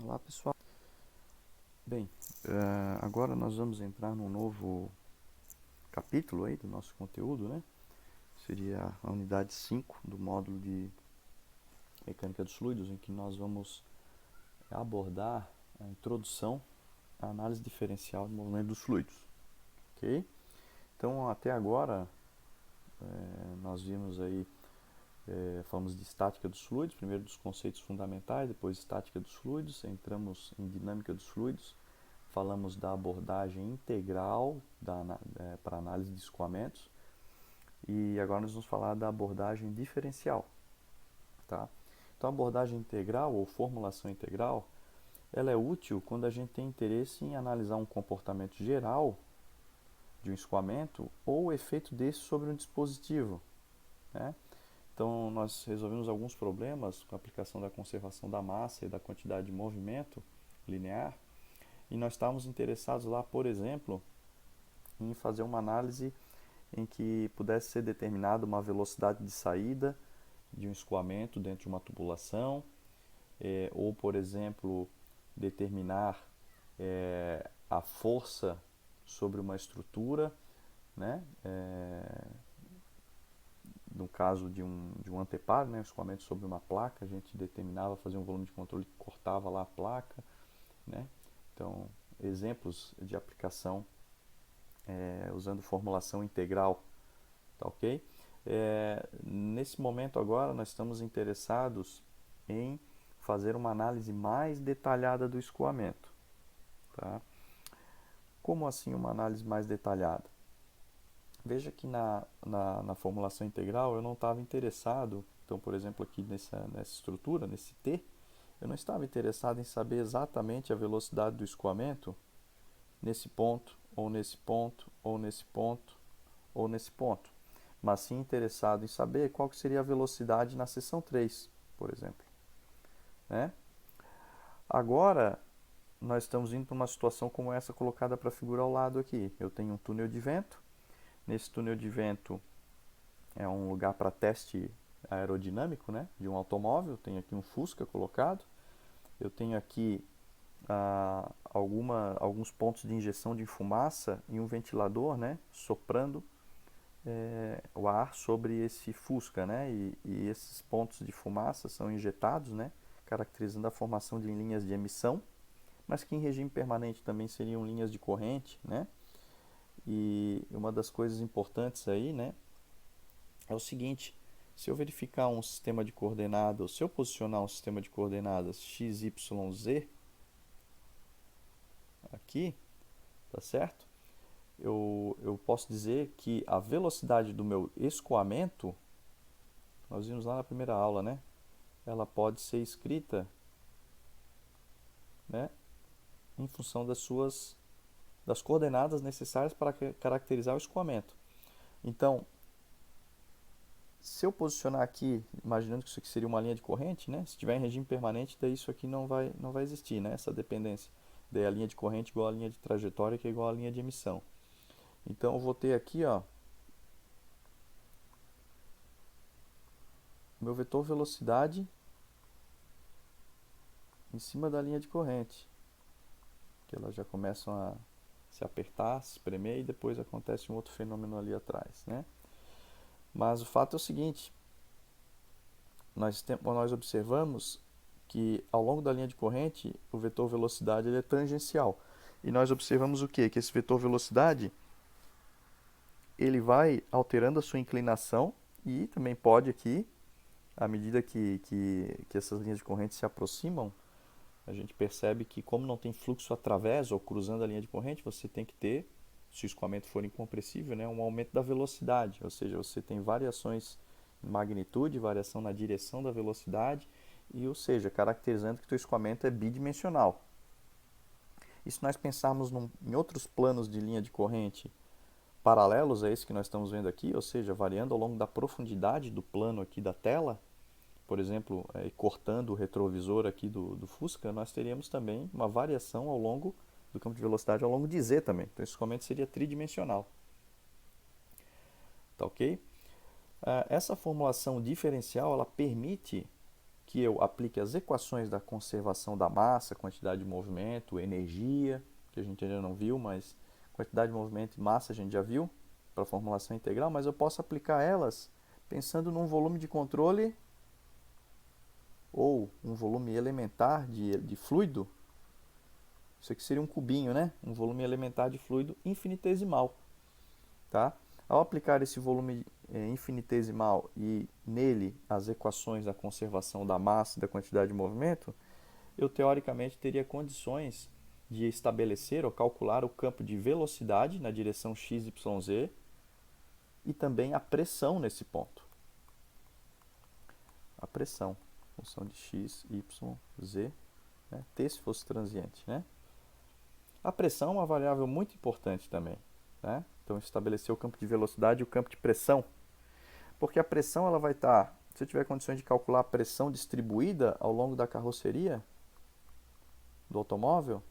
Olá pessoal. Bem, agora nós vamos entrar num novo capítulo aí do nosso conteúdo, né? Seria a unidade 5 do módulo de mecânica dos fluidos, em que nós vamos abordar a introdução à análise diferencial do movimento dos fluidos, ok? Então até agora nós vimos aí, falamos de estática dos fluidos, primeiro dos conceitos fundamentais, depois estática dos fluidos, entramos em dinâmica dos fluidos, falamos da abordagem integral para análise de escoamentos e agora nós vamos falar da abordagem diferencial. Tá? Então a abordagem integral ou formulação integral ela é útil quando a gente tem interesse em analisar um comportamento geral de um escoamento ou o efeito desse sobre um dispositivo. Né? Então nós resolvemos alguns problemas com a aplicação da conservação da massa e da quantidade de movimento linear e nós estávamos interessados lá, por exemplo, em fazer uma análise em que pudesse ser determinada uma velocidade de saída de um escoamento dentro de uma tubulação, ou, por exemplo, determinar a força sobre uma estrutura, né? No caso de um anteparo, né? Um escoamento sobre uma placa, a gente determinava fazer um volume de controle que cortava lá a placa, né? Então, exemplos de aplicação usando formulação integral, tá ok? Nesse momento agora nós estamos interessados em fazer uma análise mais detalhada do escoamento. Tá? Como assim uma análise mais detalhada? Veja que na formulação integral eu não estava interessado, então por exemplo aqui nessa estrutura, nesse T, eu não estava interessado em saber exatamente a velocidade do escoamento nesse ponto, ou nesse ponto, ou nesse ponto, ou nesse ponto, mas sim interessado em saber qual que seria a velocidade na seção 3, por exemplo. Né? Agora, nós estamos indo para uma situação como essa colocada para a figura ao lado aqui. Eu tenho um túnel de vento. Nesse túnel de vento é um lugar para teste aerodinâmico, né, de um automóvel. Tenho aqui um Fusca colocado. Eu tenho aqui alguns pontos de injeção de fumaça e um ventilador, né, soprando o ar sobre esse Fusca, né, e esses pontos de fumaça são injetados, né, caracterizando a formação de linhas de emissão, mas que em regime permanente também seriam linhas de corrente, né? E uma das coisas importantes aí, né, é o seguinte: se eu verificar um sistema de coordenadas, se eu posicionar um sistema de coordenadas x, y, z aqui, tá certo? Eu posso dizer que a velocidade do meu escoamento, nós vimos lá na primeira aula, né? Ela pode ser escrita, né, em função das coordenadas necessárias para caracterizar o escoamento. Então, se eu posicionar aqui, imaginando que isso aqui seria uma linha de corrente, né? Se estiver em regime permanente, daí isso aqui não vai existir, né? Essa dependência. Daí a linha de corrente igual a linha de trajetória, que é igual a linha de emissão. Então eu vou ter aqui, ó, meu vetor velocidade em cima da linha de corrente, que elas já começam a se apertar, se espremer e depois acontece um outro fenômeno ali atrás, né? Mas o fato é o seguinte: nós observamos que ao longo da linha de corrente o vetor velocidade ele é tangencial. E nós observamos o quê? Que esse vetor velocidade ele vai alterando a sua inclinação e também pode aqui, à medida que essas linhas de corrente se aproximam, a gente percebe que como não tem fluxo através ou cruzando a linha de corrente, você tem que ter, se o escoamento for incompressível, né, um aumento da velocidade, ou seja, você tem variações em magnitude, variação na direção da velocidade, e ou seja, caracterizando que o escoamento é bidimensional. E se nós pensarmos em outros planos de linha de corrente paralelos a esse que nós estamos vendo aqui, ou seja, variando ao longo da profundidade do plano aqui da tela, por exemplo, cortando o retrovisor aqui do Fusca, nós teríamos também uma variação ao longo do campo de velocidade ao longo de z também. Então esse escoamento seria tridimensional. Tá ok? Essa formulação diferencial ela permite que eu aplique as equações da conservação da massa, quantidade de movimento, energia, que a gente ainda não viu, mas quantidade de movimento e massa a gente já viu para a formulação integral, mas eu posso aplicar elas pensando num volume de controle ou um volume elementar de fluido. Isso aqui seria um cubinho, né? Um volume elementar de fluido infinitesimal. Tá? Ao aplicar esse volume infinitesimal e nele as equações da conservação da massa e da quantidade de movimento, eu teoricamente teria condições de estabelecer ou calcular o campo de velocidade na direção x, y, z e também a pressão nesse ponto. A pressão, função de x, y, z, né? T se fosse transiente, né? A pressão é uma variável muito importante também, né? Então, estabelecer o campo de velocidade e o campo de pressão, porque a pressão ela vai estar, se eu tiver condições de calcular a pressão distribuída ao longo da carroceria do automóvel,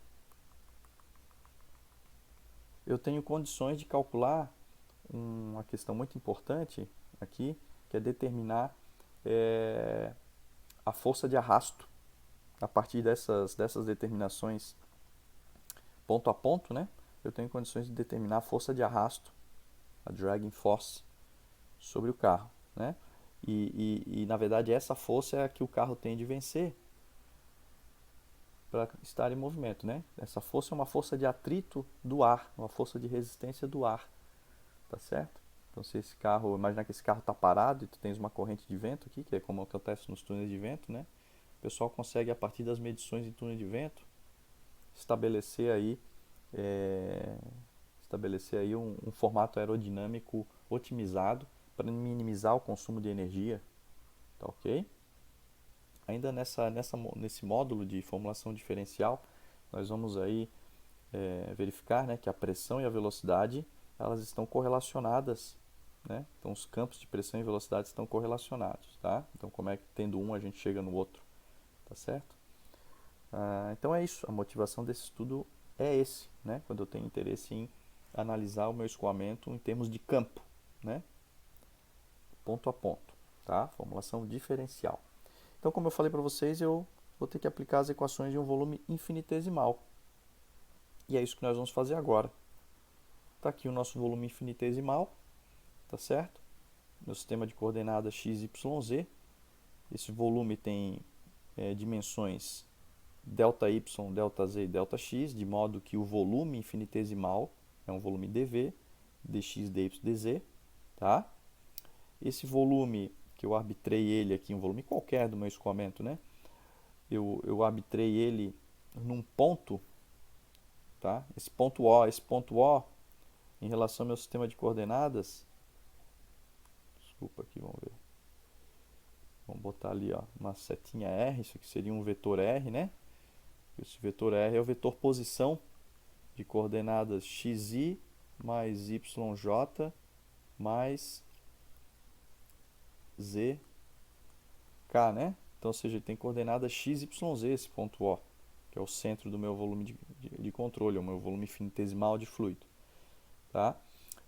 eu tenho condições de calcular uma questão muito importante aqui, que é determinar a força de arrasto. A partir dessas determinações ponto a ponto, né, eu tenho condições de determinar a força de arrasto, a dragging force, sobre o carro, né? E na verdade essa força é a que o carro tem de vencer para estar em movimento, né? Essa força é uma força de atrito do ar, uma força de resistência do ar, tá certo? Então se esse carro, imagina que esse carro está parado e tu tens uma corrente de vento aqui, que é como acontece nos túneis de vento, né? O pessoal consegue a partir das medições em túnel de vento estabelecer aí um formato aerodinâmico otimizado para minimizar o consumo de energia, tá ok? Ainda nesse módulo de formulação diferencial, nós vamos aí verificar, né, que a pressão e a velocidade elas estão correlacionadas, né? Então os campos de pressão e velocidade estão correlacionados, tá? Então como é que tendo um a gente chega no outro, tá certo? Então é isso, a motivação desse estudo é esse, né? Quando eu tenho interesse em analisar o meu escoamento em termos de campo, né? Ponto a ponto, tá? Formulação diferencial. Então, como eu falei para vocês, eu vou ter que aplicar as equações de um volume infinitesimal. E é isso que nós vamos fazer agora. Está aqui o nosso volume infinitesimal, tá certo? Meu sistema de coordenadas x, y, z. Esse volume tem dimensões ΔY, ΔZ e ΔX, de modo que o volume infinitesimal é um volume dV, dx, dy, dz, tá? Esse volume que eu arbitrei ele aqui, um volume qualquer do meu escoamento, né? Eu arbitrei ele num ponto, tá? Esse ponto O, em relação ao meu sistema de coordenadas, desculpa aqui, vamos ver. Vamos botar ali, ó, uma setinha R, isso aqui seria um vetor R, né? Esse vetor R é o vetor posição de coordenadas xi mais yj mais zk, né? Então, ou seja, ele tem coordenadas x, y, z, esse ponto O, que é o centro do meu volume de controle, o meu volume infinitesimal de fluido, tá?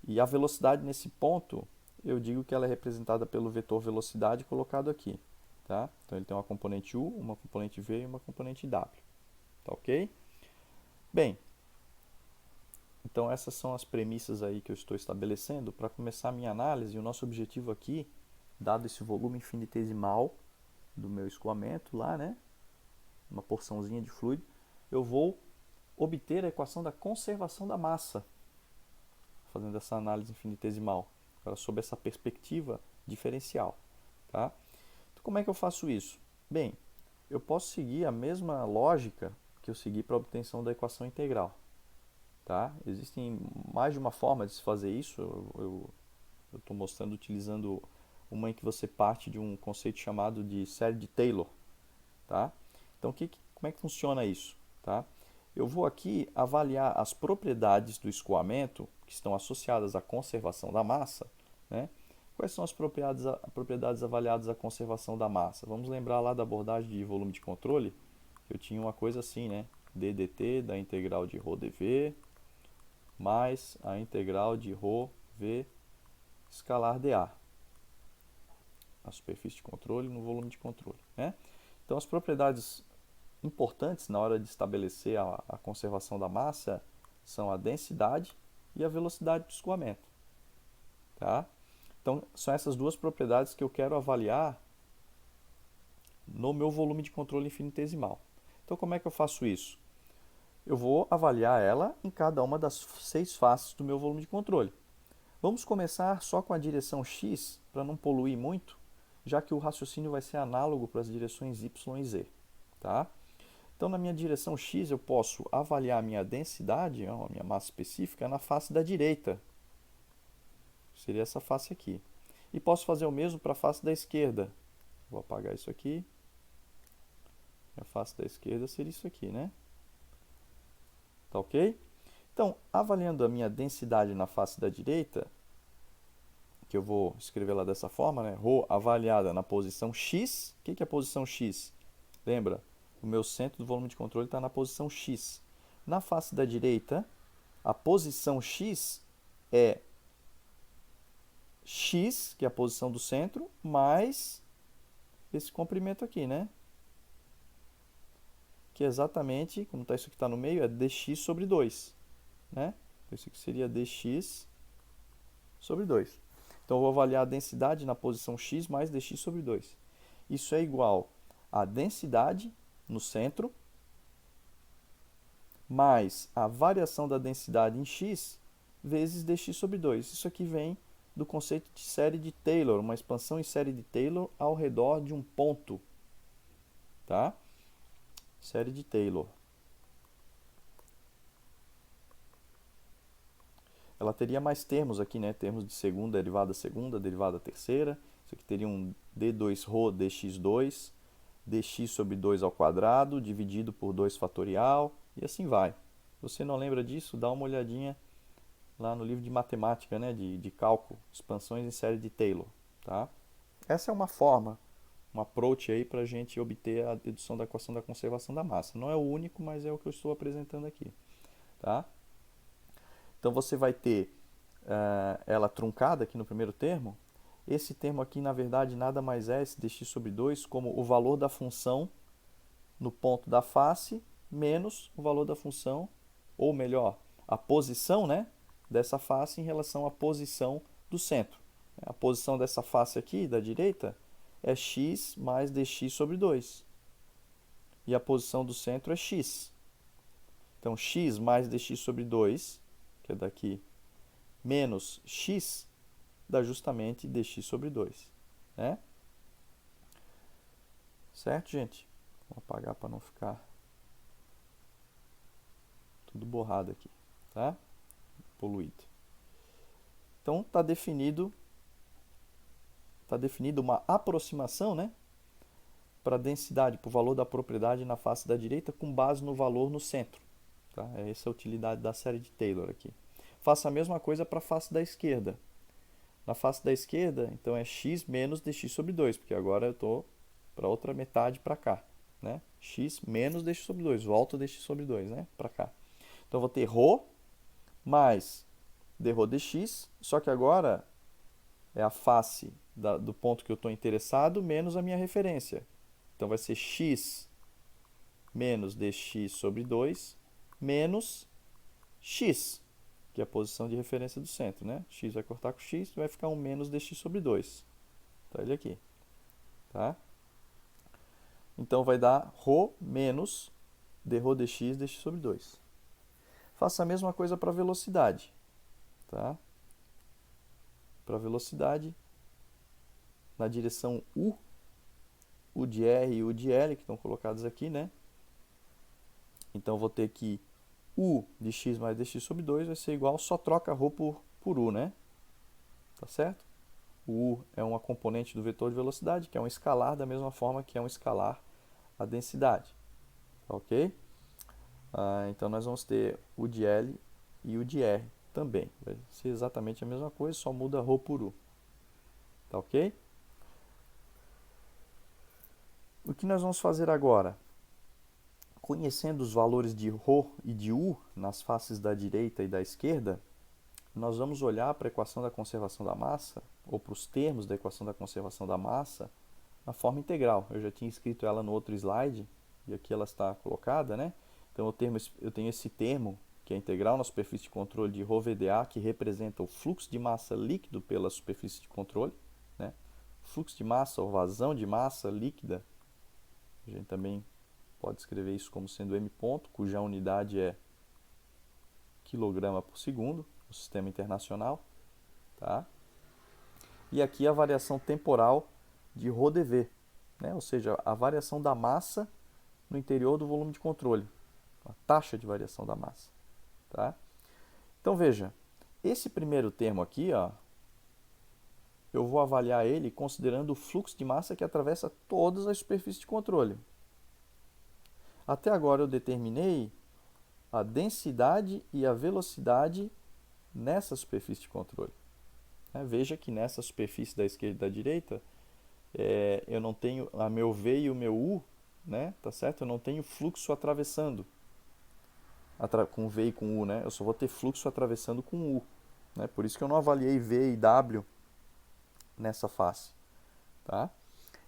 E a velocidade nesse ponto, eu digo que ela é representada pelo vetor velocidade colocado aqui, tá? Então, ele tem uma componente U, uma componente V e uma componente W, tá ok? Bem, então essas são as premissas aí que eu estou estabelecendo para começar a minha análise. E o nosso objetivo aqui, dado esse volume infinitesimal do meu escoamento lá, né, uma porçãozinha de fluido, eu vou obter a equação da conservação da massa, fazendo essa análise infinitesimal, agora sob essa perspectiva diferencial, tá? Então, como é que eu faço isso? Bem, eu posso seguir a mesma lógica que eu segui para a obtenção da equação integral, tá? Existem mais de uma forma de se fazer isso. Eu estou mostrando utilizando uma em que você parte de um conceito chamado de série de Taylor, tá? Então, como é que funciona isso, tá? Eu vou aqui avaliar as propriedades do escoamento que estão associadas à conservação da massa, né? Quais são as propriedades avaliadas à conservação da massa? Vamos lembrar lá da abordagem de volume de controle, que eu tinha uma coisa assim, né? d dt da integral de ρ dv mais a integral de ρ v escalar dA. A superfície de controle no volume de controle, né? Então, as propriedades importantes na hora de estabelecer a conservação da massa são a densidade e a velocidade do escoamento. Tá? Então, são essas duas propriedades que eu quero avaliar no meu volume de controle infinitesimal. Então, como é que eu faço isso? Eu vou avaliar ela em cada uma das 6 faces do meu volume de controle. Vamos começar só com a direção x, para não poluir muito, já que o raciocínio vai ser análogo para as direções y e z. Tá? Então, na minha direção x, eu posso avaliar a minha densidade, a minha massa específica, na face da direita. Seria essa face aqui. E posso fazer o mesmo para a face da esquerda. Vou apagar isso aqui. A face da esquerda seria isso aqui, né? Tá ok? Então, avaliando a minha densidade na face da direita, que eu vou escrever lá dessa forma, né? Ρ avaliada na posição x. O que é a posição x? Lembra? O meu centro do volume de controle está na posição x. Na face da direita, a posição x é x, que é a posição do centro, mais esse comprimento aqui, né? Que é exatamente, como isso aqui está no meio, é dx sobre 2. Né? Isso aqui seria dx sobre 2. Então, eu vou avaliar a densidade na posição x mais dx sobre 2. Isso é igual a densidade no centro mais a variação da densidade em x vezes dx sobre 2. Isso aqui vem do conceito de série de Taylor, uma expansão em série de Taylor ao redor de um ponto. Tá? Série de Taylor. Ela teria mais termos aqui, né? Termos de segunda, derivada terceira. Isso aqui teria um d2ρ dx2, dx sobre 2 ao quadrado, dividido por 2 fatorial, e assim vai. Se você não lembra disso, dá uma olhadinha lá no livro de matemática, né? de cálculo, expansões em série de Taylor. Tá? Essa é uma forma, um approach aí para a gente obter a dedução da equação da conservação da massa. Não é o único, mas é o que eu estou apresentando aqui. Tá? Então, você vai ter ela truncada aqui no primeiro termo. Esse termo aqui, na verdade, nada mais é esse dx sobre 2 como o valor da função no ponto da face menos o valor da função, ou melhor, a posição, né, dessa face em relação à posição do centro. A posição dessa face aqui, da direita, é x mais dx sobre 2. E a posição do centro é x. Então, x mais dx sobre 2, que é daqui, menos x, dá justamente dx sobre 2. Né? Certo, gente? Vou apagar para não ficar tudo borrado aqui, tá? Poluído. Então, está definido uma aproximação, né? Para a densidade, para o valor da propriedade na face da direita, com base no valor no centro. Tá? Essa é a utilidade da série de Taylor aqui. Faça a mesma coisa para a face da esquerda. Na face da esquerda, então é x menos dx sobre 2, porque agora eu estou para outra metade para cá. Né? X menos dx sobre 2, volto dx sobre 2, né? Para cá. Então, eu vou ter ρ mais dρ dx, só que agora é a face do ponto que eu estou interessado menos a minha referência. Então, vai ser x menos dx sobre 2 menos x, que é a posição de referência do centro. Né? X vai cortar com x e vai ficar um menos dx sobre 2. Tá ele aqui. Tá? Então, vai dar ρ menos dρ dx, dx sobre 2. Faça a mesma coisa para a velocidade. Tá? Para a velocidade, na direção U, U de R e U de L, que estão colocados aqui, né? Então, vou ter que U de x mais dx sobre 2 vai ser igual, só troca ρ por U, né? Tá certo? O U é uma componente do vetor de velocidade, que é um escalar, da mesma forma que é um escalar a densidade. Ok? Então, nós vamos ter U de L e U de R também. Vai ser exatamente a mesma coisa, só muda ρ por U. Tá ok? O que nós vamos fazer agora? Conhecendo os valores de ρ e de U nas faces da direita e da esquerda, nós vamos olhar para a equação da conservação da massa, ou para os termos da equação da conservação da massa, a forma integral. Eu já tinha escrito ela no outro slide, e aqui ela está colocada, né? Então eu tenho esse termo, que é integral na superfície de controle de ρVdA, que representa o fluxo de massa líquido pela superfície de controle, né? Fluxo de massa ou vazão de massa líquida, a gente também pode escrever isso como sendo m ponto, cuja unidade é quilograma por segundo, no sistema internacional, tá? E aqui a variação temporal de ρdV, né? Ou seja, a variação da massa no interior do volume de controle, a taxa de variação da massa, tá? Então veja, esse primeiro termo aqui, ó, eu vou avaliar ele considerando o fluxo de massa que atravessa todas as superfícies de controle. Até agora eu determinei a densidade e a velocidade nessa superfície de controle. Veja que nessa superfície da esquerda e da direita, eu não tenho a meu V e o meu U, né? Tá certo? Eu não tenho fluxo atravessando com V e com U, né? Eu só vou ter fluxo atravessando com U, né? Por isso que eu não avaliei V e W nessa face, tá?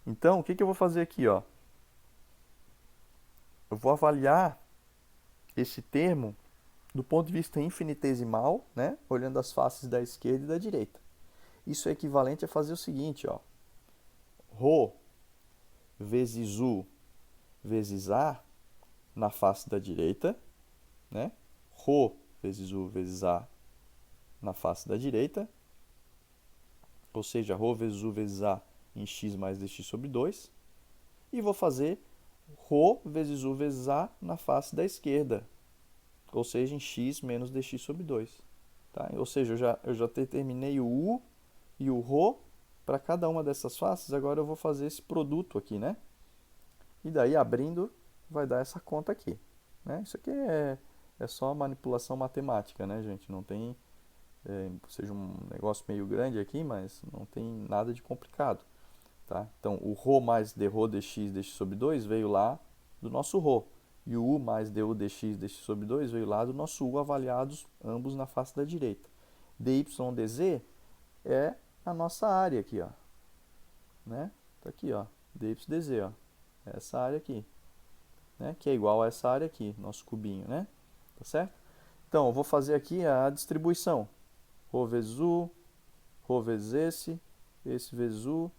Então, o que eu vou fazer aqui, ó? Eu vou avaliar esse termo do ponto de vista infinitesimal, né? Olhando as faces da esquerda e da direita. Isso é equivalente a fazer o seguinte, ó. Rho vezes U vezes A na face da direita, né? Rho vezes U vezes A na face da direita, ou seja, Rho vezes U vezes A em x mais dx sobre 2. E vou fazer Rho vezes U vezes A na face da esquerda, ou seja, em x menos dx sobre 2. Tá? Ou seja, eu já determinei o U e o Rho para cada uma dessas faces. Agora eu vou fazer esse produto aqui, né? E daí, abrindo, vai dar essa conta aqui, né? Isso aqui é só manipulação matemática, né, gente? Não tem... seja um negócio meio grande aqui, mas não tem nada de complicado, tá? Então, o ρ mais dρ dx sobre 2 veio lá do nosso ρ. E o u mais du dx sobre 2 veio lá do nosso u, avaliados ambos na face da direita. dy dz é a nossa área aqui, ó, né? Tá aqui, ó, dy dz, ó, essa área aqui, né? Que é igual a essa área aqui, nosso cubinho, né? Tá certo? Então, eu vou fazer aqui a distribuição. Rho vezes u, Rho vezes esse vezes u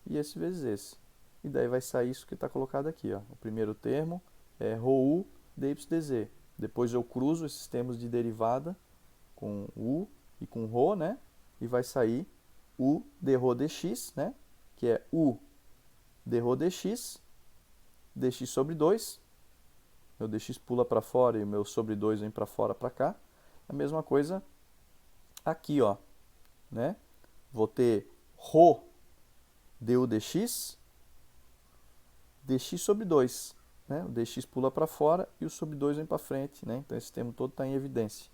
e esse vezes esse. E daí vai sair isso que está colocado aqui, ó. O primeiro termo é ρu dy dz. Depois eu cruzo esses termos de derivada com u e com ρ, né? E vai sair u dρ dx, né? Que é u dρ dx, dx sobre 2. Meu dx pula para fora e o meu sobre 2 vem para fora, para cá. A mesma coisa aqui, ó, né? Vou ter ρ du dx, dx sobre 2. Né? O dx pula para fora e o sobre 2 vem para frente. Né? Então esse termo todo está em evidência.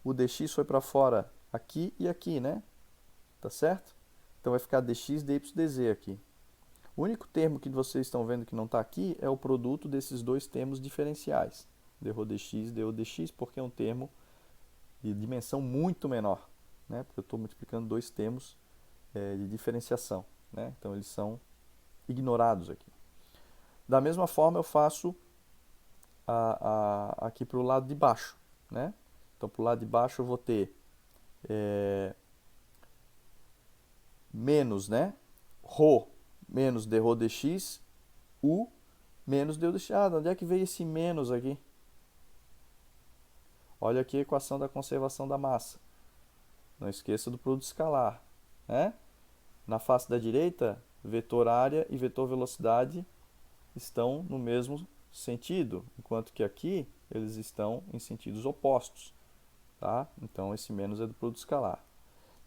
O dx foi para fora aqui e aqui, né? Tá certo? Então vai ficar dx dy dz aqui. O único termo que vocês estão vendo que não está aqui é o produto desses dois termos diferenciais. dρ dx, du dx, porque é um termo de dimensão muito menor. Né? Porque eu estou multiplicando dois termos de diferenciação. Né? Então eles são ignorados aqui. Da mesma forma eu faço aqui para o lado de baixo. Né? Então para o lado de baixo eu vou ter menos, né? Rho menos dρ dx, u menos du dx. Ah, de onde é que veio esse menos aqui? Olha aqui a equação da conservação da massa. Não esqueça do produto escalar. Né? Na face da direita, vetor área e vetor velocidade estão no mesmo sentido, enquanto que aqui eles estão em sentidos opostos. Tá? Então esse menos é do produto escalar.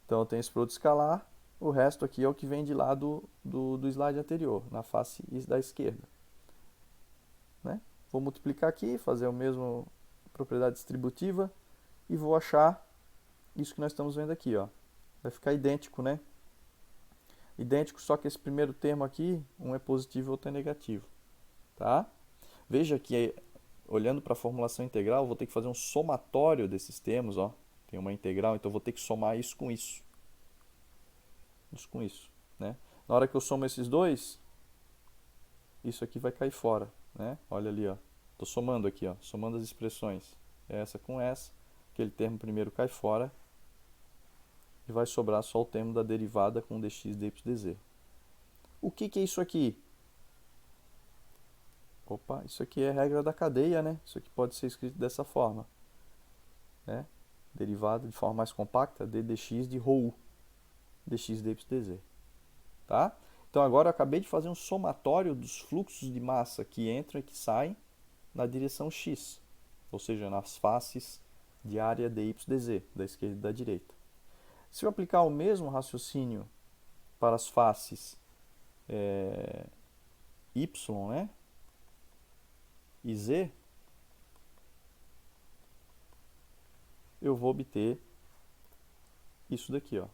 Então eu tenho esse produto escalar, o resto aqui é o que vem de lá do slide anterior, na face da esquerda. Né? Vou multiplicar aqui, fazer a mesma propriedade distributiva e vou achar isso que nós estamos vendo aqui. Ó. Vai ficar idêntico, né? Idêntico, só que esse primeiro termo aqui, um é positivo e outro é negativo. Tá? Veja que, olhando para a formulação integral, vou ter que fazer um somatório desses termos. Ó. Tem uma integral, então vou ter que somar isso com isso. Isso com isso. Né? Na hora que eu somo esses dois, isso aqui vai cair fora, né? Olha ali, ó. Estou somando aqui, ó, somando as expressões. Essa com essa, aquele termo primeiro cai fora e vai sobrar só o termo da derivada com dx, dy, dz. O que é isso aqui? Opa, isso aqui é a regra da cadeia, né? Isso aqui pode ser escrito dessa forma, né? Derivada de forma mais compacta, d dx de ρ u, dx, dy, dz. Tá? Então agora eu acabei de fazer um somatório dos fluxos de massa que entram e que saem na direção x, ou seja, nas faces de área dy, dz, da esquerda e da direita. Se eu aplicar o mesmo raciocínio para as faces y, né, e z, eu vou obter isso daqui, ó,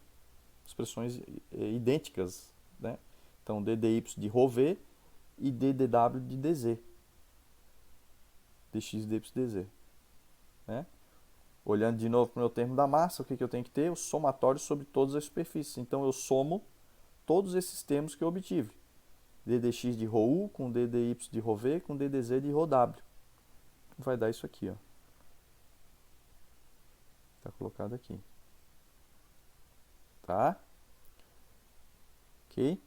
expressões idênticas, né? Então, ddy de ρv e ddw de dz, dx, dy, dz, né? Olhando de novo para o meu termo da massa, o que eu tenho que ter? O somatório sobre todas as superfícies. Então, eu somo todos esses termos que eu obtive. ddx de ρu com ddy de ρv com ddz de ρw. Vai dar isso aqui, ó. Está colocado aqui. Tá? Ok?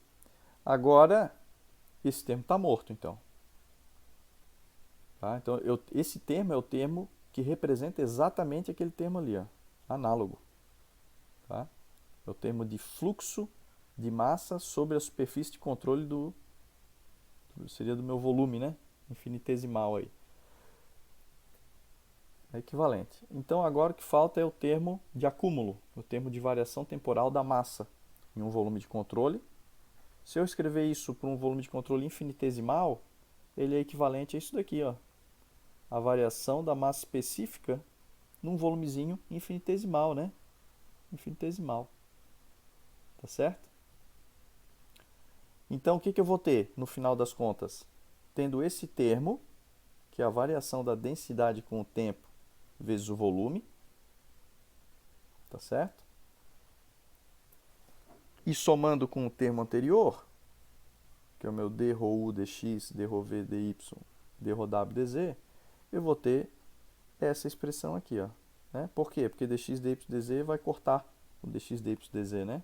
Agora, esse termo está morto, então. Tá? Então, esse termo é o termo que representa exatamente aquele termo ali, ó, análogo. Tá? É o termo de fluxo de massa sobre a superfície de controle seria do meu volume, né? Infinitesimal aí. É equivalente. Então agora o que falta é o termo de acúmulo, o termo de variação temporal da massa em um volume de controle. Se eu escrever isso para um volume de controle infinitesimal, ele é equivalente a isso daqui, ó, a variação da massa específica num volumezinho infinitesimal, né? Infinitesimal. Tá certo? Então, o que eu vou ter no final das contas? Tendo esse termo, que é a variação da densidade com o tempo vezes o volume, tá certo? E somando com o termo anterior, que é o meu d ρ u dx, d ρ v dy, d ρ w dz, eu vou ter essa expressão aqui, ó. Né? Por quê? Porque dx, dy, dz vai cortar o dx, dy, dz, né?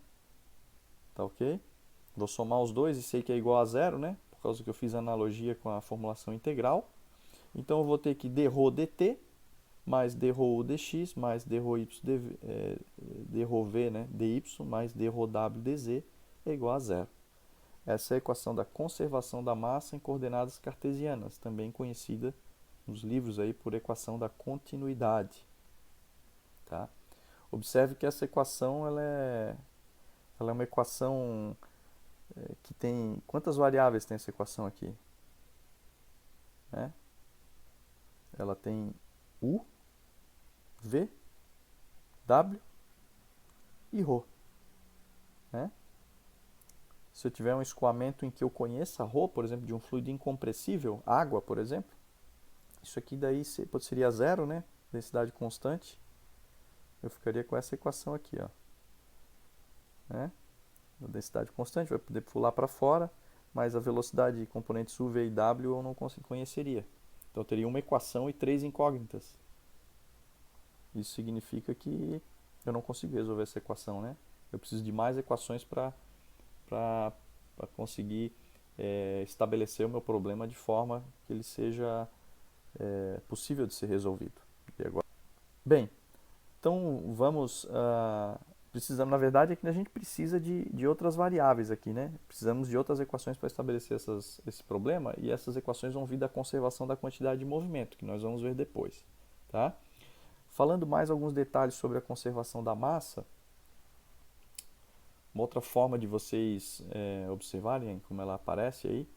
Tá ok? Vou somar os dois e sei que é igual a zero, né? Por causa que eu fiz analogia com a formulação integral. Então eu vou ter que dρ dt mais dρ u dx mais dρ y dρ v, né, dy mais dρ w dz é igual a zero. Essa é a equação da conservação da massa em coordenadas cartesianas, também conhecida nos livros aí por equação da continuidade. Tá? Observe que essa equação ela é uma equação que tem... Quantas variáveis tem essa equação aqui? Né? Ela tem u, v, w e ρ. Né? Se eu tiver um escoamento em que eu conheça ρ, por exemplo, de um fluido incompressível, água, por exemplo, isso aqui daí seria zero, né? Densidade constante. Eu ficaria com essa equação aqui, ó. Né? A densidade constante vai poder pular para fora, mas a velocidade de componentes u, v e w eu não conheceria. Então eu teria uma equação e 3 incógnitas. Isso significa que eu não consigo resolver essa equação, né? Eu preciso de mais equações para conseguir estabelecer o meu problema de forma que ele seja possível de ser resolvido. E agora? Bem, então vamos... precisamos, na verdade, é que a gente precisa de outras variáveis aqui, né? Precisamos de outras equações para estabelecer esse problema, e essas equações vão vir da conservação da quantidade de movimento, que nós vamos ver depois. Tá? Falando mais alguns detalhes sobre a conservação da massa, uma outra forma de vocês observarem como ela aparece aí,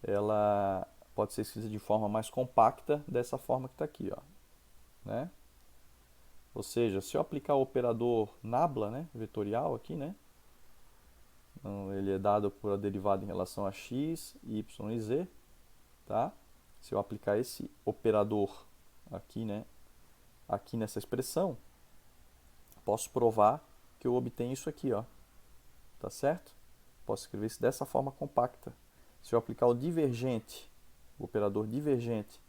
ela pode ser escrita de forma mais compacta, dessa forma que está aqui, ó, né? Ou seja, se eu aplicar o operador nabla, né, vetorial aqui, né, então, ele é dado por a derivada em relação a x, y e z, tá? Se eu aplicar esse operador aqui, né, aqui nessa expressão, posso provar que eu obtenho isso aqui, ó. Tá certo? Posso escrever isso dessa forma compacta. se eu aplicar o divergente, o operador divergente,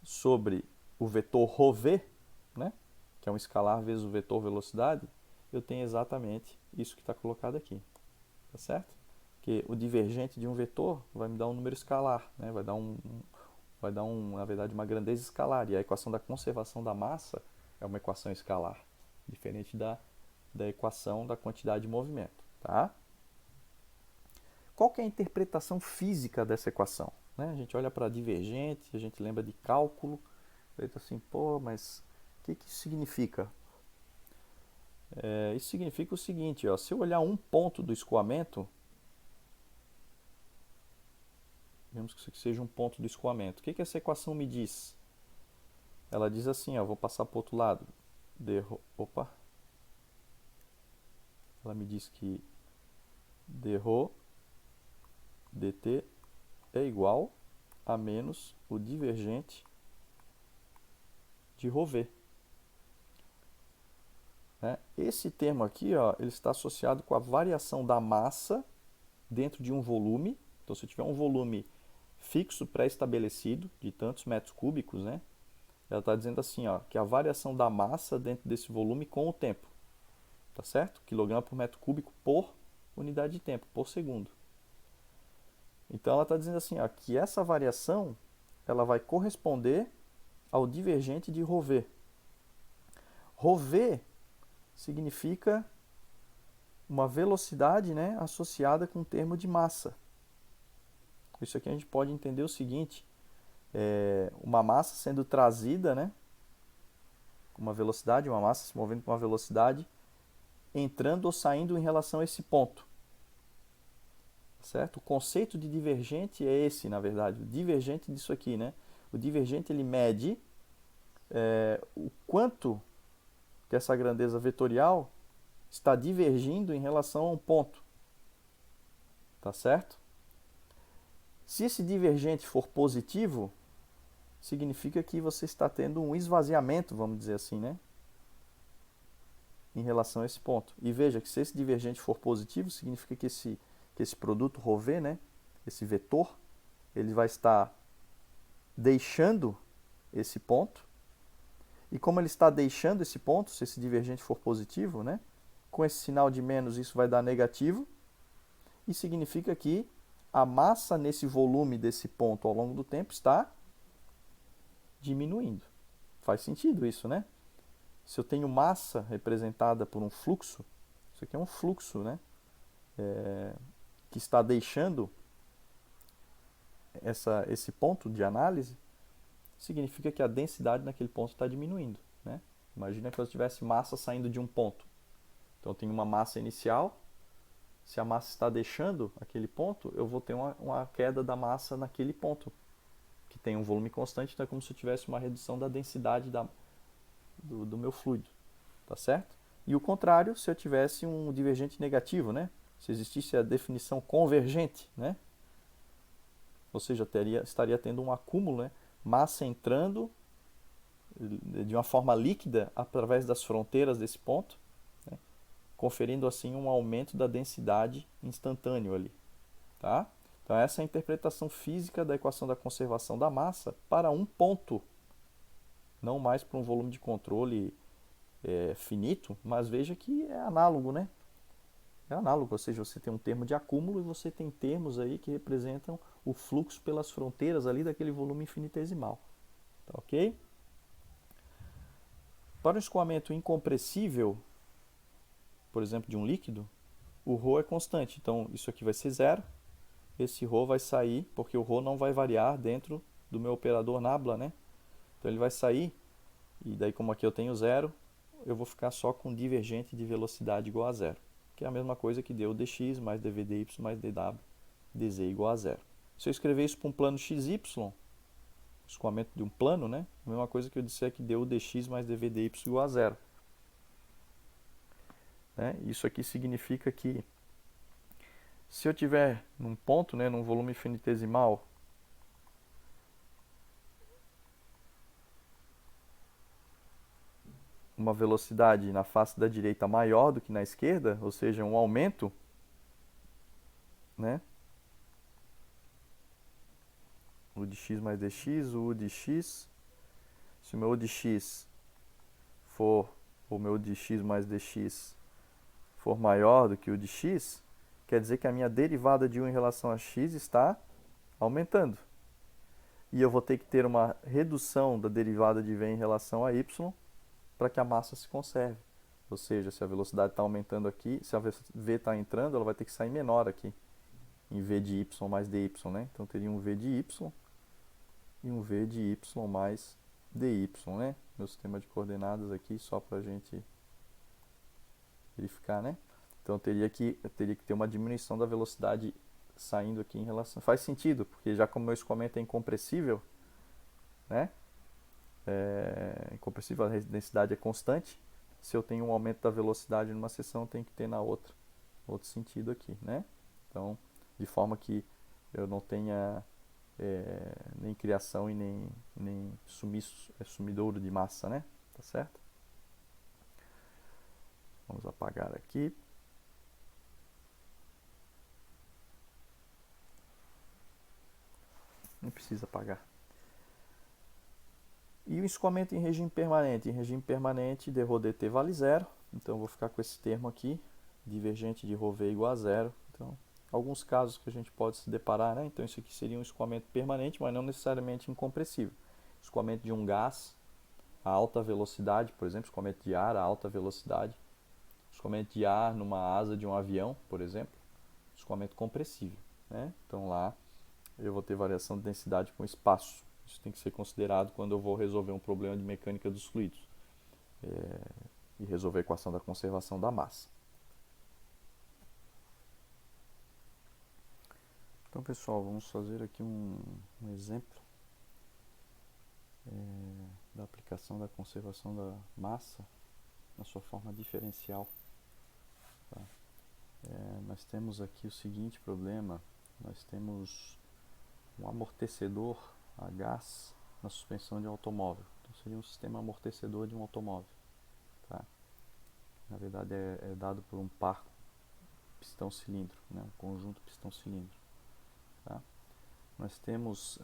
sobre o vetor ρv, né, que é um escalar vezes o vetor velocidade, eu tenho exatamente isso que está colocado aqui, tá certo? Porque o divergente de um vetor vai me dar um número escalar, né, vai dar na verdade, uma grandeza escalar, e a equação da conservação da massa é uma equação escalar, diferente da equação da quantidade de movimento, tá? Qual que é a interpretação física dessa equação? Né? A gente olha para divergente, a gente lembra de cálculo, feito assim, pô, mas o que isso significa? Isso significa o seguinte, ó, se eu olhar um ponto do escoamento, digamos que isso aqui seja um ponto do escoamento, o que essa equação me diz? Ela diz assim, ó, vou passar para o outro lado, ela me diz que dρ dt é igual a menos o divergente de ρv. Né? Esse termo aqui, ó, ele está associado com a variação da massa dentro de um volume. Então, se eu tiver um volume fixo pré-estabelecido de tantos metros cúbicos, né, ela está dizendo assim, ó, que a variação da massa dentro desse volume com o tempo, tá certo? Quilograma por metro cúbico por unidade de tempo, por segundo. Então, ela está dizendo assim, ó, que essa variação ela vai corresponder ao divergente de ρv. ρv significa uma velocidade, né, associada com o termo de massa. Isso aqui a gente pode entender o seguinte, uma massa sendo trazida, né, com uma velocidade, uma massa se movendo com uma velocidade, entrando ou saindo em relação a esse ponto. Certo? O conceito de divergente é esse, na verdade, o divergente disso aqui, né? O divergente ele mede o quanto que essa grandeza vetorial está divergindo em relação a um ponto. Tá certo? Se esse divergente for positivo, significa que você está tendo um esvaziamento, vamos dizer assim, né? Em relação a esse ponto. E veja que se esse divergente for positivo, significa que esse produto ρv, né? Esse vetor, ele vai estar deixando esse ponto. E como ele está deixando esse ponto, se esse divergente for positivo, né? Com esse sinal de menos, isso vai dar negativo. E significa que a massa nesse volume desse ponto ao longo do tempo está diminuindo. Faz sentido isso, né? Se eu tenho massa representada por um fluxo, isso aqui é um fluxo, né? Que está deixando esse ponto de análise, significa que a densidade naquele ponto está diminuindo. Né? Imagina que eu tivesse massa saindo de um ponto. Então eu tenho uma massa inicial, se a massa está deixando aquele ponto, eu vou ter uma queda da massa naquele ponto, que tem um volume constante, então é como se eu tivesse uma redução da densidade do meu fluido. Tá certo? E o contrário, se eu tivesse um divergente negativo, né? Se existisse a definição convergente, né? Ou seja, estaria tendo um acúmulo, né? Massa entrando de uma forma líquida através das fronteiras desse ponto, né? Conferindo assim um aumento da densidade instantâneo ali. Tá? Então essa é a interpretação física da equação da conservação da massa para um ponto, não mais para um volume de controle finito, mas veja que é análogo, né? É análogo, ou seja, você tem um termo de acúmulo e você tem termos aí que representam o fluxo pelas fronteiras ali daquele volume infinitesimal. Tá ok? Para um escoamento incompressível, por exemplo, de um líquido, o ρ é constante. Então, isso aqui vai ser zero. Esse ρ vai sair, porque o ρ não vai variar dentro do meu operador nabla, né? Então, ele vai sair, e daí como aqui eu tenho zero, eu vou ficar só com divergente de velocidade igual a zero, que é a mesma coisa que deu dx mais dv dy mais dw dz igual a zero. Se eu escrever isso para um plano xy, escoamento de um plano, né? A mesma coisa que eu disser que deu dx mais dv dy igual a zero. Né? Isso aqui significa que se eu tiver num ponto, né, num volume infinitesimal, uma velocidade na face da direita maior do que na esquerda, ou seja, um aumento, né, U de x mais dx, o U de x. Se o meu U de x for, o meu U de x mais dx for maior do que o de x, quer dizer que a minha derivada de U em relação a x está aumentando. E eu vou ter que ter uma redução da derivada de v em relação a y para que a massa se conserve. Ou seja, se a velocidade está aumentando aqui, se a v está entrando, ela vai ter que sair menor aqui, em v de y mais dy, né? Então teria um v de y e um v de y mais dy, né? Meu sistema de coordenadas aqui, só para a gente verificar, né? Então eu teria que ter uma diminuição da velocidade saindo aqui em relação... Faz sentido, porque já como meu escoamento é incompressível, né? Incompressível, a densidade é constante. Se eu tenho um aumento da velocidade numa seção, tem que ter na outra. Outro sentido aqui, né? Então, de forma que eu não tenha nem criação e nem sumidouro de massa, né? Tá certo? Vamos apagar aqui. Não precisa apagar. E o escoamento em regime permanente? Em regime permanente, dρ dt vale zero. Então, eu vou ficar com esse termo aqui. Divergente de ρv igual a zero. Então, alguns casos que a gente pode se deparar, né? Então, isso aqui seria um escoamento permanente, mas não necessariamente incompressível. Escoamento de um gás a alta velocidade, por exemplo, escoamento de ar a alta velocidade. Escoamento de ar numa asa de um avião, por exemplo. Escoamento compressível, né? Então, lá eu vou ter variação de densidade com espaço. Isso tem que ser considerado quando eu vou resolver um problema de mecânica dos fluidos e resolver a equação da conservação da massa. Então, pessoal, vamos fazer aqui um exemplo da aplicação da conservação da massa na sua forma diferencial. Tá? Nós temos aqui o seguinte problema. Nós temos um amortecedor a gás na suspensão de um automóvel. Então, seria um sistema amortecedor de um automóvel. Tá? Na verdade, é dado por um par pistão-cilindro, né? Um conjunto pistão-cilindro. Tá? Nós temos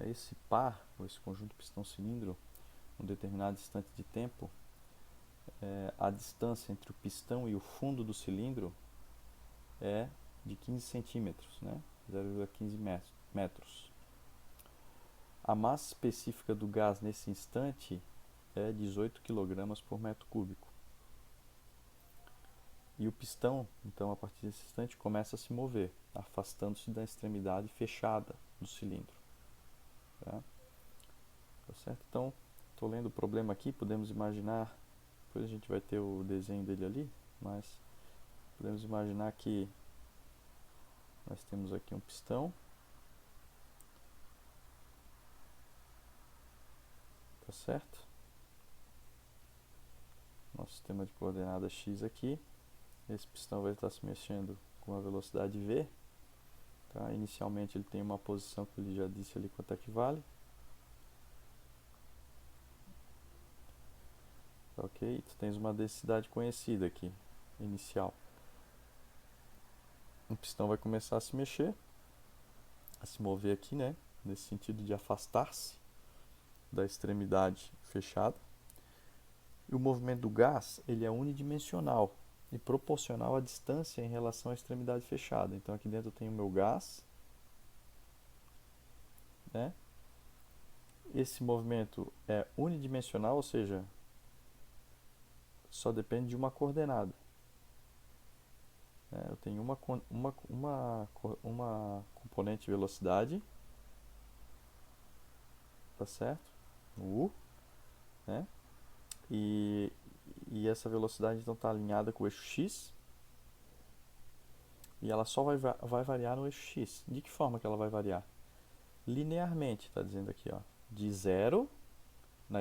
esse par, ou esse conjunto pistão-cilindro, um determinado instante de tempo, a distância entre o pistão e o fundo do cilindro é de 15 centímetros, né? 0,15 metros. A massa específica do gás nesse instante é 18 kg por metro cúbico. E o pistão, então, a partir desse instante, começa a se mover, afastando-se da extremidade fechada do cilindro. Tá? Tá certo? Então, estou lendo o problema aqui, podemos imaginar, depois a gente vai ter o desenho dele ali, mas podemos imaginar que nós temos aqui um pistão. Tá certo? Nosso sistema de coordenadas x aqui. Esse pistão vai estar se mexendo com a velocidade v. Tá? Inicialmente ele tem uma posição que ele já disse ali quanto é que vale. Ok? Tu tens uma densidade conhecida aqui, inicial. O pistão vai começar a se mexer, a se mover aqui, né? Nesse sentido de afastar-se da extremidade fechada. E o movimento do gás, ele é unidimensional e proporcional à distância em relação à extremidade fechada. Então aqui dentro eu tenho o meu gás, né? Esse movimento é unidimensional, ou seja, só depende de uma coordenada. Eu tenho uma componente de velocidade, tá certo? U, né? E essa velocidade então está alinhada com o eixo x, e ela só vai variar no eixo x. De que forma que ela vai variar? Linearmente, está dizendo aqui, ó, de 0 na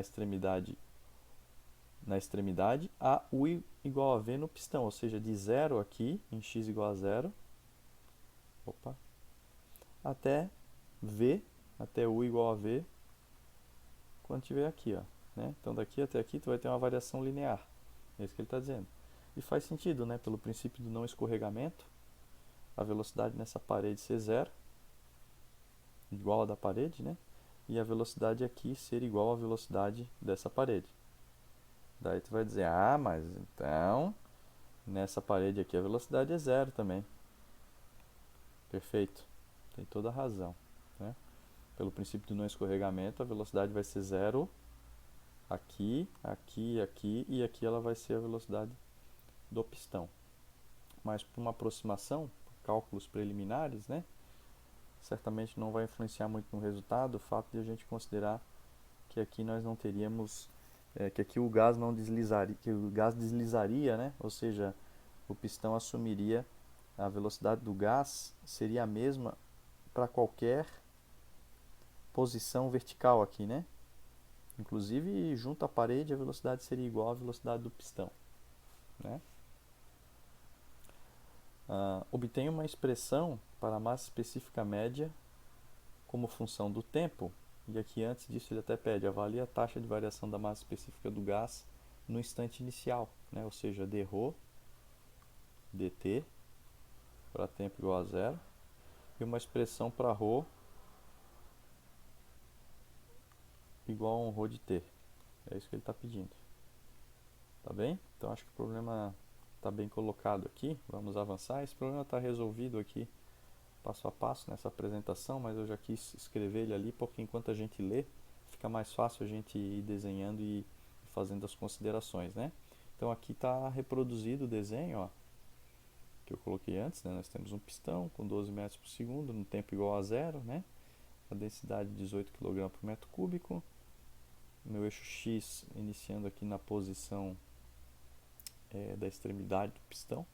extremidade a U igual a V no pistão, ou seja, de 0 aqui, em x igual a 0, até V, até U igual a V, quando estiver aqui, ó, né? Então daqui até aqui tu vai ter uma variação linear, é isso que ele está dizendo. E faz sentido, né? Pelo princípio do não escorregamento, a velocidade nessa parede ser zero, igual a da parede, né? e a velocidade aqui ser igual à velocidade dessa parede. Daí tu vai dizer, ah, mas então nessa parede aqui a velocidade é zero também. Perfeito, tem toda a razão, né? Pelo princípio do não escorregamento, a velocidade vai ser zero aqui, aqui, aqui, e aqui ela vai ser a velocidade do pistão. Mas por uma aproximação, cálculos preliminares, né? Certamente não vai influenciar muito no resultado o fato de a gente considerar que aqui nós não teríamos, que aqui o gás não deslizaria, que o gás deslizaria, né? Ou seja, o pistão assumiria a velocidade do gás seria a mesma para qualquer posição vertical aqui, né? Inclusive junto à parede a velocidade seria igual à velocidade do pistão, né? Obtenha uma expressão para a massa específica média como função do tempo, e aqui antes disso ele até pede, avalie a taxa de variação da massa específica do gás no instante inicial, né? Ou seja, dρ dt para tempo igual a zero, e uma expressão para ρ igual a um ρ de t. É isso que ele está pedindo. Tá bem? Então acho que o problema está bem colocado aqui. Vamos avançar. Esse problema está resolvido aqui passo a passo nessa apresentação, mas eu já quis escrever ele ali porque enquanto a gente lê, fica mais fácil a gente ir desenhando e fazendo as considerações, né? Então aqui está reproduzido o desenho, ó, que eu coloquei antes, né? Nós temos um pistão com 12 metros por segundo, no tempo igual a zero, né? A densidade 18 kg por metro cúbico. Meu eixo X iniciando aqui na posição da extremidade do pistão.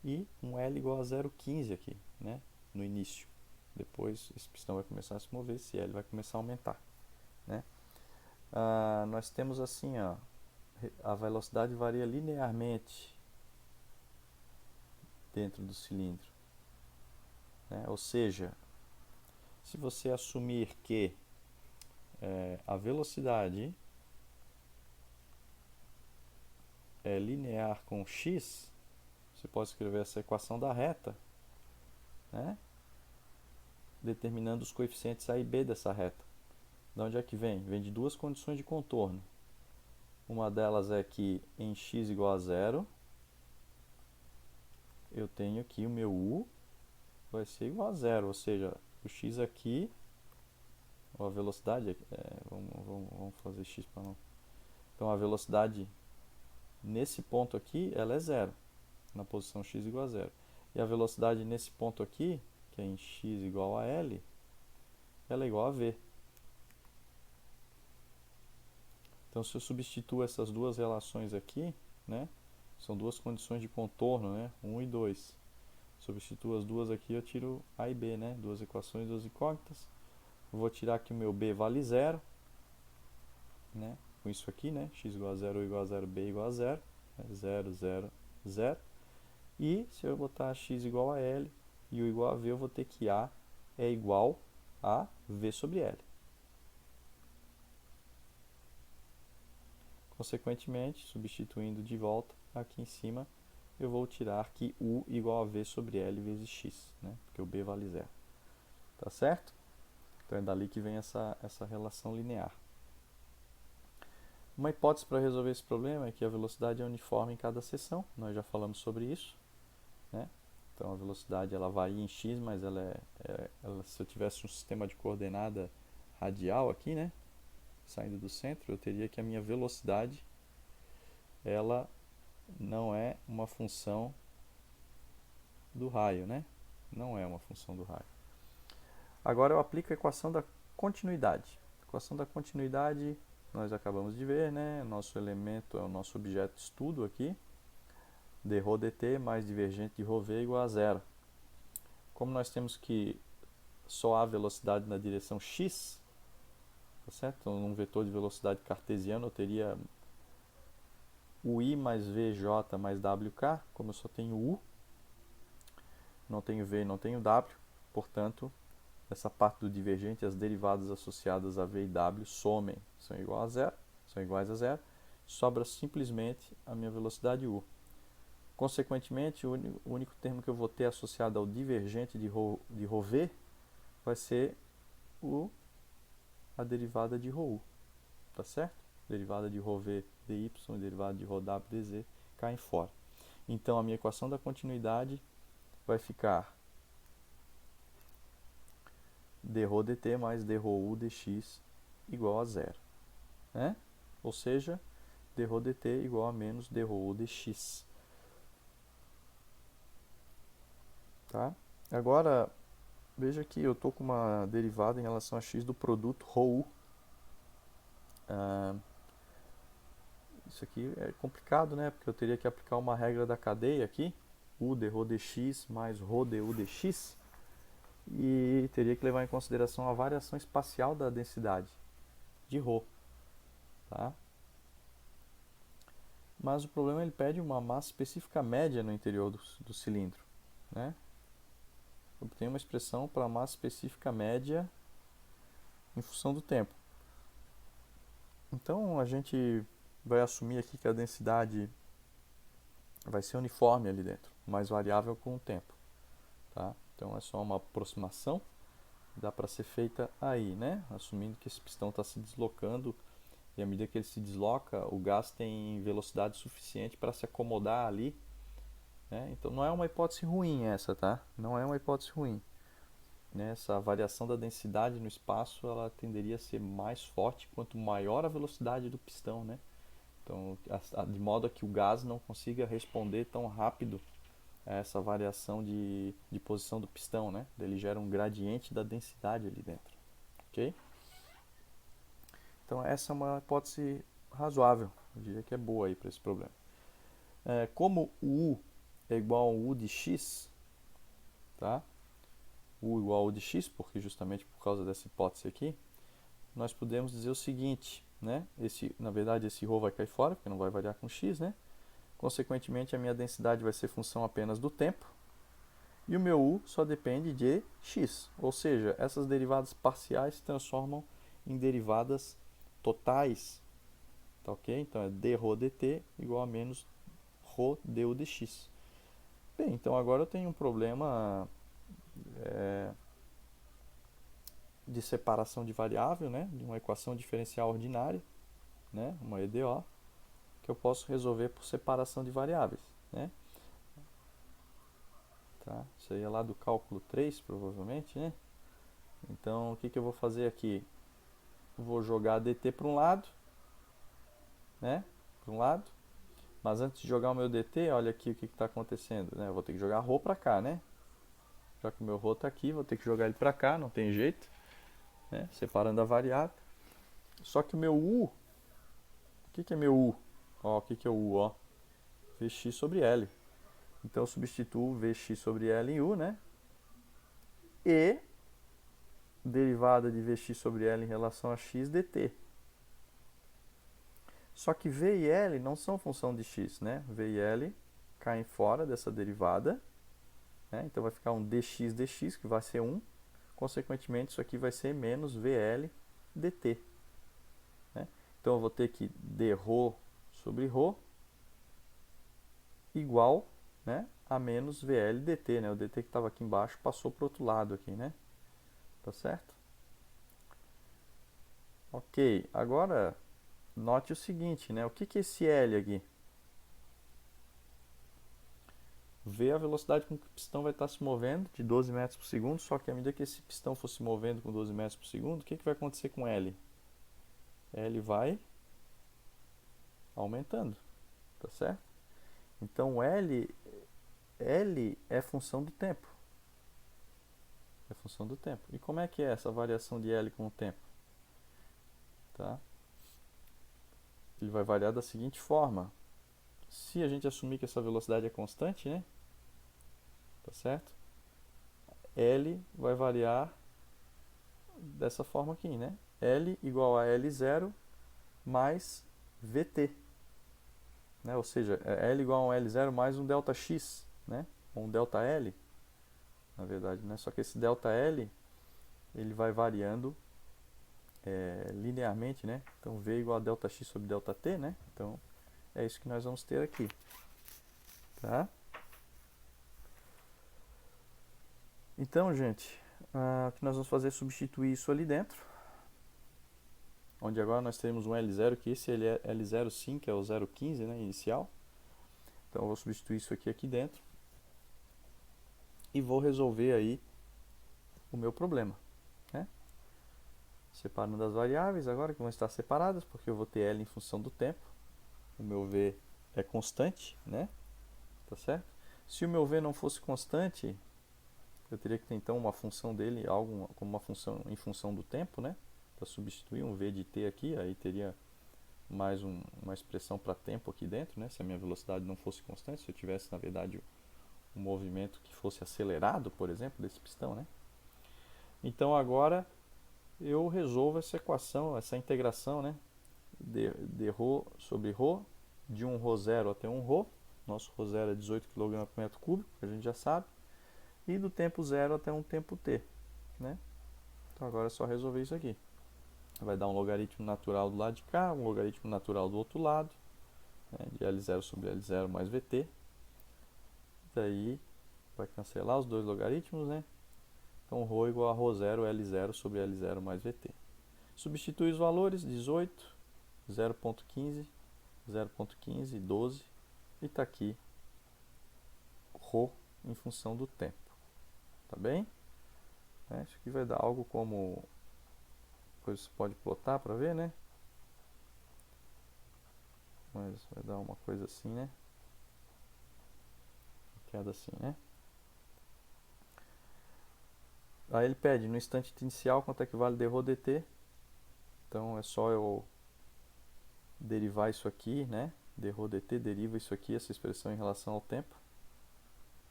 E um L igual a 0,15 aqui, né? No início. Depois esse pistão vai começar a se mover, esse L vai começar a aumentar, né? Nós temos assim, ó, a velocidade varia linearmente dentro do cilindro, né? Ou seja, se você assumir que a velocidade é linear com x, você pode escrever essa equação da reta, né? Determinando os coeficientes a e b dessa reta. De onde é que vem? Vem de duas condições de contorno. Uma delas é que em x igual a zero, eu tenho que o meu u vai ser igual a zero, ou seja, o x aqui, ou a velocidade, vamos fazer x para não... Então a velocidade nesse ponto aqui, ela é zero, na posição x igual a zero. E a velocidade nesse ponto aqui, que é em x igual a L, ela é igual a V. Então, se eu substituo essas duas relações aqui, né, são duas condições de contorno, né, 1 e 2. Substituo as duas aqui, eu tiro A e B, né, duas equações, duas incógnitas. Vou tirar que o meu B vale zero, né, com isso aqui, né, x igual a zero, u igual a zero, b igual a zero, né, 0, 0, 0. E se eu botar x igual a L e u igual a V, eu vou ter que A é igual a V sobre L. Consequentemente, substituindo de volta aqui em cima, eu vou tirar que U igual a V sobre L vezes X, né? Porque o B vale zero. Tá certo? Então é dali que vem essa relação linear. Uma hipótese para resolver esse problema é que a velocidade é uniforme em cada seção. Nós já falamos sobre isso, né? Então a velocidade ela varia em x, mas se eu tivesse um sistema de coordenada radial aqui, né, saindo do centro, eu teria que a minha velocidade ela não é uma função do raio, né? Não é uma função do raio. Agora eu aplico a equação da continuidade. A equação da continuidade nós acabamos de ver, né? Nosso elemento é o nosso objeto de estudo aqui. dρ dt mais divergente de ρv igual a zero. Como nós temos que só há velocidade na direção x, tá certo? Então, num vetor de velocidade cartesiano eu teria ui mais vj mais wk. Como eu só tenho u, não tenho v e não tenho w, portanto, essa parte do divergente, as derivadas associadas a v e w somem, são iguais a zero, sobra simplesmente a minha velocidade u. Consequentemente, o único termo que eu vou ter associado ao divergente de ρv vai ser a derivada de ρu, tá certo? Derivada de ρv dy e derivada de ρw dz caem fora. Então a minha equação da continuidade vai ficar dρ dt mais dρu dx igual a zero, né? Ou seja, dρ dt igual a menos dρu dx. Tá? Agora, veja que eu estou com uma derivada em relação a x do produto ρu. Isso aqui é complicado, né? Porque eu teria que aplicar uma regra da cadeia aqui, u dρ dx mais ρ du dx, e teria que levar em consideração a variação espacial da densidade de ρ. Tá? Mas o problema é que ele pede uma massa específica média no interior do cilindro, né? Eu tenho uma expressão para massa específica média em função do tempo. Então a gente vai assumir aqui que a densidade vai ser uniforme ali dentro, mas variável com o tempo. Tá? Então é só uma aproximação, dá para ser feita aí, né? Assumindo que esse pistão está se deslocando e à medida que ele se desloca, o gás tem velocidade suficiente para se acomodar ali. Né? Então não é uma hipótese ruim essa, tá? Não é uma hipótese ruim. Né? Essa variação da densidade no espaço, ela tenderia a ser mais forte quanto maior a velocidade do pistão, né? Então, de modo a que o gás não consiga responder tão rápido a essa variação de posição do pistão, né? Ele gera um gradiente da densidade ali dentro, ok? Então essa é uma hipótese razoável, eu diria que é boa aí para esse problema. Como o U é igual ao U de x, tá? U igual ao U de x, porque justamente por causa dessa hipótese aqui, nós podemos dizer o seguinte, né? Na verdade esse ρ vai cair fora, porque não vai variar com x, né? Consequentemente a minha densidade vai ser função apenas do tempo, e o meu U só depende de x, ou seja, essas derivadas parciais se transformam em derivadas totais, tá ok? Então é dρ dt igual a menos ρ du dx. Bem, então agora eu tenho um problema de separação de variável, né? De uma equação diferencial ordinária, né? Uma EDO, que eu posso resolver por separação de variáveis, né? Tá? Isso aí é lá do cálculo 3, provavelmente, né? Então, o que eu vou fazer aqui? Vou jogar dt para um lado, né? Para um lado. Mas antes de jogar o meu dt, olha aqui o que está acontecendo, né? Eu vou ter que jogar ρ para cá, né? Já que o meu ρ está aqui, vou ter que jogar ele para cá, não tem jeito, né? Separando a variável. Só que o meu u, o que é meu u? Ó, o que é o u? Ó, Vx sobre L. Então eu substituo Vx sobre L em u, né? E derivada de Vx sobre L em relação a x dt. Só que V e L não são função de x, né? V e L caem fora dessa derivada, né? Então vai ficar um dx, que vai ser 1. Consequentemente, isso aqui vai ser menos VL dt. Né? Então eu vou ter que dρ sobre ρ igual, né, a menos VL dt. Né? O dt que estava aqui embaixo passou para o outro lado aqui, né? Tá certo? Ok, agora note o seguinte, né? O que é esse L aqui? V a velocidade com que o pistão vai estar se movendo, de 12 metros por segundo, só que à medida que esse pistão for se movendo com 12 metros por segundo, o que vai acontecer com L? L vai aumentando, tá certo? Então L é função do tempo. É função do tempo. E como é que é essa variação de L com o tempo? Tá? Ele vai variar da seguinte forma. Se a gente assumir que essa velocidade é constante, né? Tá certo? L vai variar dessa forma aqui, né? L igual a L0 mais VT. Né? Ou seja, é L igual a um L0 mais um ΔX, né? Ou um ΔL, na verdade, né? Só que esse ΔL ele vai variando linearmente, né? Então V igual a ΔX sobre ΔT, né? Então é isso que nós vamos ter aqui, tá? Então, gente, o que nós vamos fazer é substituir isso ali dentro, onde agora nós temos um L0, que esse é L0 sim, que é o 0,15, né, inicial. Então eu vou substituir isso aqui dentro e vou resolver aí o meu problema, né? Separando as variáveis agora que vão estar separadas, porque eu vou ter L em função do tempo. O meu V é constante, né? Tá certo? Se o meu V não fosse constante, eu teria que ter então uma função dele, algo como uma função em função do tempo, né? Para substituir um V de t aqui, aí teria mais uma expressão para tempo aqui dentro, né? Se a minha velocidade não fosse constante, se eu tivesse na verdade um movimento que fosse acelerado, por exemplo, desse pistão, né? Então agora eu resolvo essa equação, essa integração, né? De ρ sobre ρ, de um ρ0 até um ρ. Nosso ρ0 é 18 kg por metro cúbico, que a gente já sabe. E do tempo zero até um tempo t, né? Então agora é só resolver isso aqui. Vai dar um logaritmo natural do lado de cá, um logaritmo natural do outro lado, né? De L0 sobre L0 mais VT. Daí vai cancelar os dois logaritmos, né? Então ρ igual a ρ0 L0 sobre L0 mais VT. Substitui os valores, 18, 0.15, 0.15, 12, e está aqui ρ em função do tempo. Tá bem? Isso aqui vai dar algo como... Depois você pode plotar para ver, né? Mas vai dar uma coisa assim, né? Queda assim, né? Aí ele pede no instante inicial quanto é que vale dρ dt. Então é só eu derivar isso aqui, né? dρ dt deriva isso aqui, essa expressão em relação ao tempo,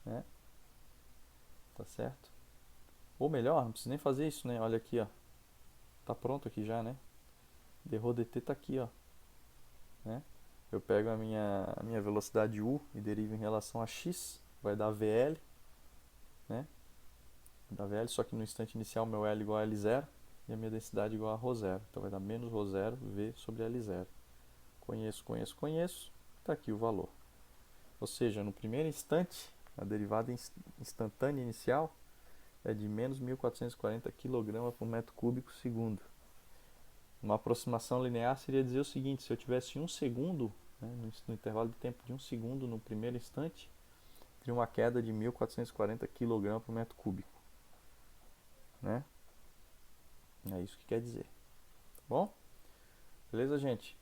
né? Tá certo? Ou melhor, não precisa nem fazer isso, né? Olha aqui, ó. Tá pronto aqui já, né? dρ dt tá aqui, ó. Né? Eu pego a minha velocidade u e derivo em relação a x, vai dar VL, né? Da VL, só que no instante inicial meu L igual a L0 e a minha densidade igual a ρ0. Então vai dar menos ρ0 V sobre L0. Conheço, está aqui o valor. Ou seja, no primeiro instante, a derivada instantânea inicial é de menos 1440 kg por metro cúbico segundo. Uma aproximação linear seria dizer o seguinte: se eu tivesse 1 segundo, né, no intervalo de tempo de 1 segundo no primeiro instante, teria uma queda de 1440 kg por metro cúbico. Né? É isso que quer dizer. Tá bom? Beleza, gente?